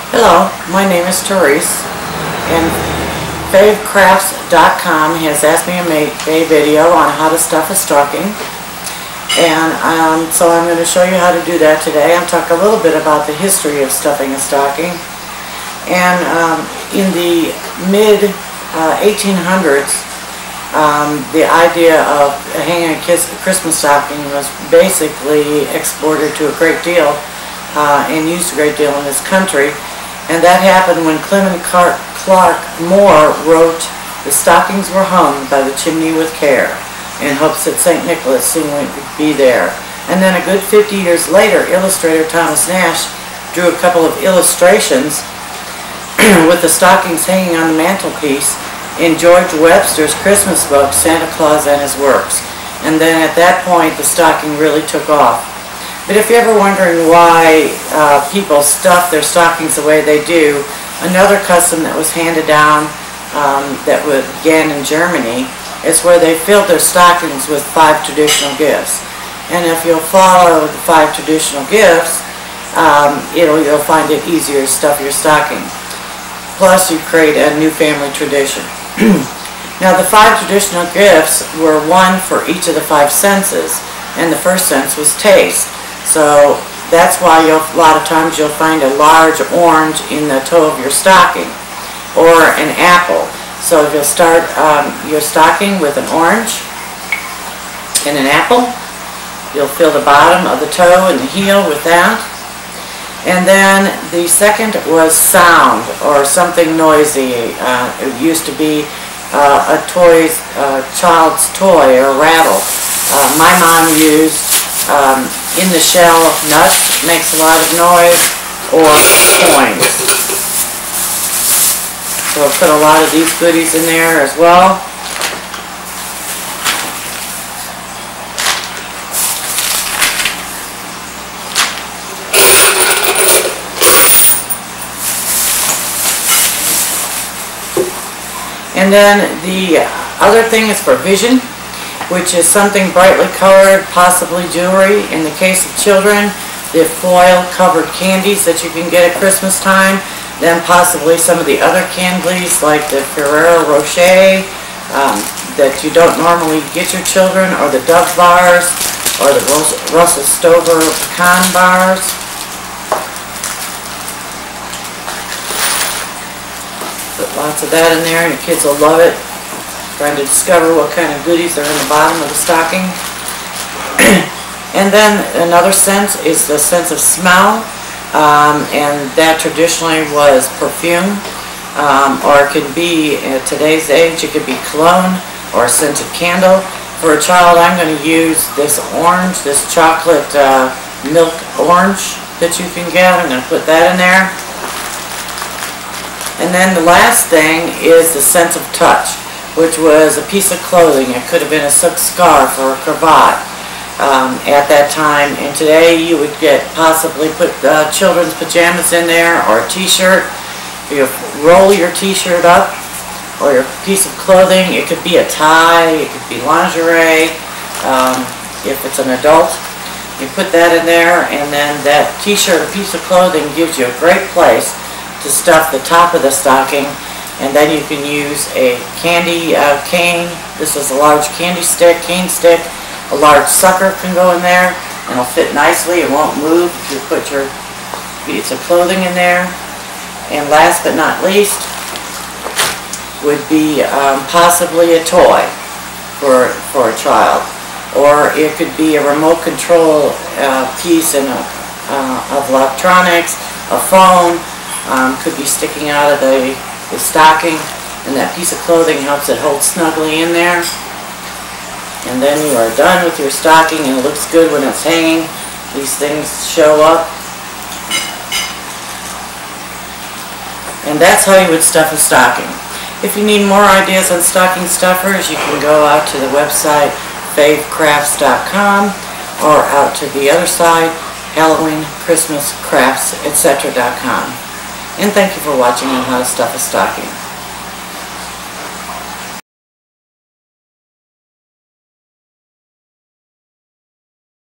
Hello, my name is Therese, and favecrafts.com has asked me to make a video on how to stuff a stocking, and so I'm going to show you how to do that today. I'm talking a little bit about the history of stuffing a stocking. And in the mid 1800s, the idea of hanging a Christmas stocking was basically exported to a great deal and used a great deal in this country. And that happened when Clement Clarke Moore wrote, "The stockings were hung by the chimney with care, in hopes that St. Nicholas soon would be there." And then a good 50 years later, illustrator Thomas Nash drew a couple of illustrations with the stockings hanging on the mantelpiece in George Webster's Christmas book, Santa Claus and His Works. And then at that point, the stocking really took off. But if you're ever wondering why people stuff their stockings the way they do, another custom that was handed down that began in Germany is where they filled their stockings with 5 traditional gifts. And if you'll follow the 5 traditional gifts, you'll find it easier to stuff your stocking. Plus, you create a new family tradition. Now, the 5 traditional gifts were one for each of the 5 senses, and the first sense was taste. So that's why a lot of times you'll find a large orange in the toe of your stocking, or an apple. So you'll start your stocking with an orange and an apple. You'll fill the bottom of the toe and the heel with that. And then the second was sound, or something noisy. It used to be a child's toy, or rattle. My mom used in the shell nuts, makes a lot of noise, or coins. So I'll put a lot of these goodies in there as well. And then the other thing is for vision, which is something brightly colored, possibly jewelry. In the case of children, the foil-covered candies that you can get at Christmas time, then possibly some of the other candies like the Ferrero Rocher that you don't normally get your children, or the Dove bars, or the Russell Stover pecan bars. Put lots of that in there, and the kids will love it. Trying to discover what kind of goodies are in the bottom of the stocking. And then another sense is the sense of smell, and that traditionally was perfume, or it could be, in today's age, it could be cologne or a scented candle. For a child, I'm going to use this orange, this chocolate milk orange that you can get. I'm going to put that in there. And then the last thing is the sense of touch, which was a piece of clothing. It could have been a silk scarf or a cravat at that time. And today you would possibly put children's pajamas in there, or a t-shirt. You roll your t-shirt up, or your piece of clothing. It could be a tie, it could be lingerie. If it's an adult, you put that in there, and then that t-shirt or piece of clothing gives you a great place to stuff the top of the stocking. And then you can use a candy cane. This is a large cane stick. A large sucker can go in there, and it'll fit nicely. It won't move if you put your piece of clothing in there. And last but not least would be possibly a toy for a child. Or it could be a remote control piece of electronics, a phone, could be sticking out of the stocking, and that piece of clothing helps it hold snugly in there. And then you are done with your stocking, and it looks good when it's hanging. These things show up. And that's how you would stuff a stocking. If you need more ideas on stocking stuffers, you can go out to the website favecrafts.com, or out to the other side, Halloween, Christmas, crafts, etc.com. And thank you for watching on how to stuff a stocking.